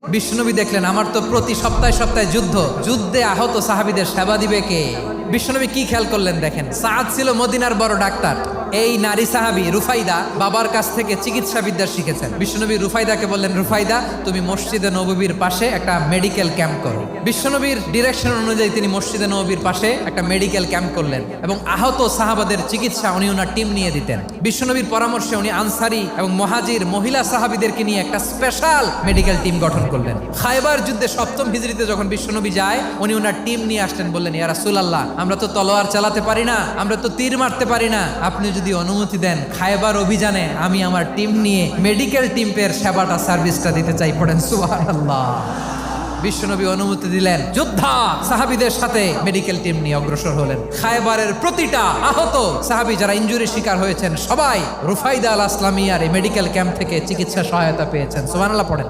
বিশ্বনবী দেখলেন আমার তো প্রতি সপ্তাহে সপ্তাহে যুদ্ধে আহত সাহাবীদের সেবা দিবে কে? বিশ্বনবী কি খেয়াল করলেন দেখেন, সাদ ছিল মদিনার বড় ডাক্তার। এই নারী সাহাবী রুফাইদা বাবার কাছ থেকে চিকিৎসা বিদ্যা শিখেছেন। বিশ্বনবী রুফাইদাকে বললেন, রুফাইদা তুমি মসজিদে নববীর পাশে একটা মেডিকেল ক্যাম্প করো। বিশ্বনবীর ডিরেকশন অনুযায়ী তিনি মসজিদে নববীর পাশে একটা মেডিকেল ক্যাম্প করলেন এবং আহত সাহাবাদের চিকিৎসা উনি ওনার টিম নিয়ে দিতেন। বিশ্বনবীর পরামর্শে উনি আনসারি এবং মুহাজির মহিলা সাহাবীদেরকে নিয়ে একটা স্পেশাল মেডিকেল টিম গঠন করলেন। খায়বার যুদ্ধে 7ম হিজরিতে যখন বিশ্বনবী যায়, উনি ওনার টিম নিয়ে আসলেন, বললেন, ইয়া রাসূলুল্লাহ আমরা তো তলোয়ার চালাতে পারি না, আমরা তো তীর মারতে পারি না, আপনি যদি অনুমতি দেন খায়বার অভিযানে আমি আমার টিম নিয়ে মেডিকেল টিমের সেবাটা সার্ভিসটা দিতে চাই। পড়েন সুবহানাল্লাহ। বিশ্বনবী অনুমতি দিলেন, যোদ্ধা সাহাবীদের সাথে মেডিকেল টিম নিয়ে অগ্রসর হলেন। খায়বারের প্রতিটা আহত সাহাবী যারা ইনজুরি শিকার হয়েছেন সবাই রুফাইদা আল আসলামিয়ার এই মেডিকেল ক্যাম্প থেকে চিকিৎসা সহায়তা পেয়েছেন। সুবহানাল্লাহ পড়েন।